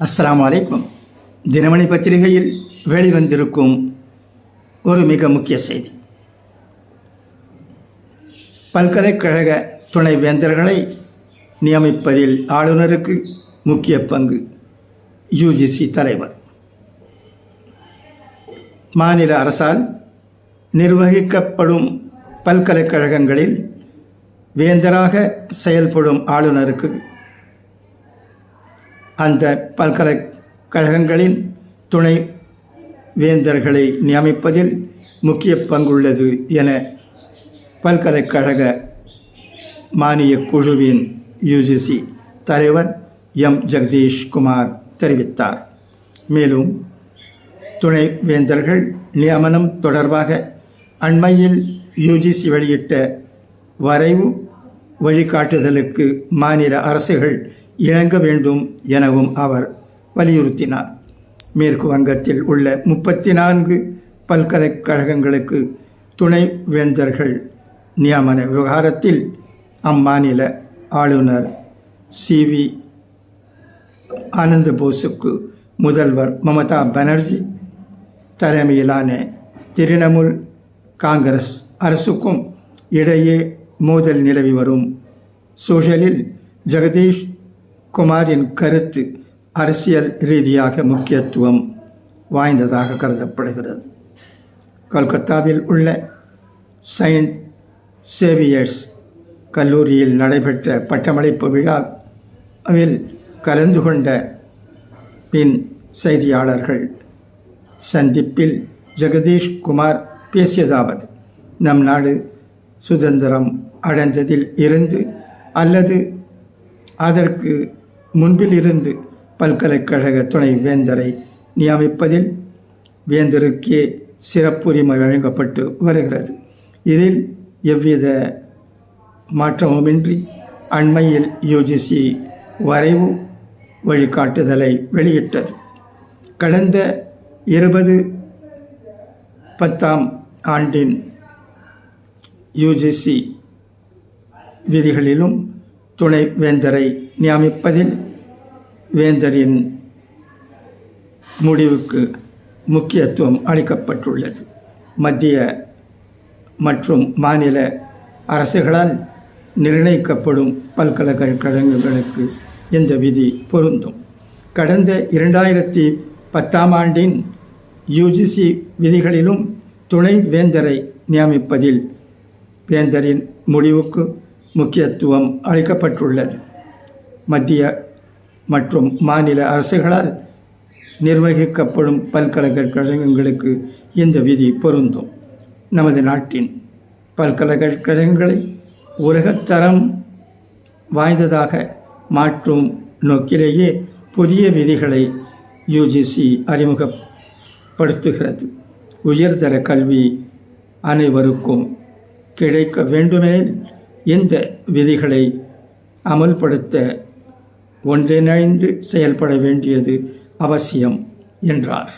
அஸ்ஸலாமு அலைக்கும். தினமணி பத்திரிகையில் வெளிவந்திருக்கும் ஒரு மிக முக்கிய செய்தி. பல்கலைக்கழக துணைவேந்தர்களை நியமிப்பதில் ஆளுநருக்கு முக்கிய பங்கு. யுஜிசி தலைவர். மாநில அரசால் நிர்வகிக்கப்படும் பல்கலைக்கழகங்களில் வேந்தராக செயல்படும் ஆளுநருக்கு அந்த பல்கலைக்கழகங்களின் துணை வேந்தர்களை நியமிப்பதில் முக்கிய பங்குள்ளது என பல்கலைக்கழக மானியக் குழுவின் யுஜிசி தலைவர் எம் ஜெகதீஷ் குமார் தெரிவித்தார். மேலும் துணை வேந்தர்கள் நியமனம் தொடர்பாக அண்மையில் யுஜிசி வெளியிட்ட வரைவு வழிகாட்டுதலுக்கு மாநில அரசுகள் இணங்க வேண்டும் எனவும் அவர் வலியுறுத்தினார். மேற்கு வங்கத்தில் உள்ள 34 பல்கலைக்கழகங்களுக்கு துணை வேந்தர்கள் நியமன விவகாரத்தில் அம்மாநில ஆளுநர் சி.வி. ஆனந்த போஸுக்கு முதல்வர் மமதா பானர்ஜி தலைமையிலான திரிணமுல் காங்கிரஸ் அரசுக்கும் இடையே மோதல் நிலவி வரும் சூழலில் ஜெகதீஷ் குமாரின் கருத்து அரசியல் ரீதியாக முக்கியத்துவம் வாய்ந்ததாக கருதப்படுகிறது. கொல்கத்தாவில் உள்ள செயின்ட் சேவியர்ஸ் கல்லூரியில் நடைபெற்ற பட்டமளிப்பு விழாவில் கலந்து கொண்ட பின் செய்தியாளர்கள் சந்திப்பில் ஜெகதீஷ் குமார் பேசியதாவது: நம் நாடு சுதந்திரம் அடைந்ததில் இருந்து அல்லது அதற்கு முன்பிலிருந்து பல்கலைக்கழக துணை வேந்தரை நியமிப்பதில் வேந்தருக்கே சிறப்புரிமை வழங்கப்பட்டு வருகிறது. இதில் எவ்வித மாற்றமுமின்றி அண்மையில் யுஜிசி வரைவு வழிகாட்டுதலை வெளியிட்டது. கடந்த 2010ஆம் ஆண்டின் யுஜிசி விதிகளிலும் துணை வேந்தரை நியமிப்பதில் வேந்தரின் முடிவுக்கு முக்கியத்துவம் அளிக்கப்பட்டுள்ளது. மத்திய மற்றும் மாநில அரசுகளால் நிர்ணயிக்கப்படும் பல்கலைக்கழகங்களுக்கு இந்த விதி பொருந்தும். கடந்த 2010ஆம் ஆண்டின் யுஜிசி விதிகளிலும் துணை வேந்தரை நியமிப்பதில் வேந்தரின் முடிவுக்கு முக்கியத்துவம் அளிக்கப்பட்டுள்ளது. மத்திய மற்றும் மாநில அரசுகளால் நிர்வகிக்கப்படும் பல்கலைக்கழகங்களுக்கு இந்த விதி பொருந்தும். நமது நாட்டின் பல்கலைக்கழகங்களை உலகத்தரம் வாய்ந்ததாக மாற்றும் நோக்கிலேயே புதிய விதிகளை யுஜிசி அறிமுகப்படுத்துகிறது. உயர்தர கல்வி அனைவருக்கும் கிடைக்க வேண்டுமெனில் இந்த விதிகளை அமல்படுத்த ஒன்றிணைந்து செயல்பட வேண்டியது அவசியம் என்றார்.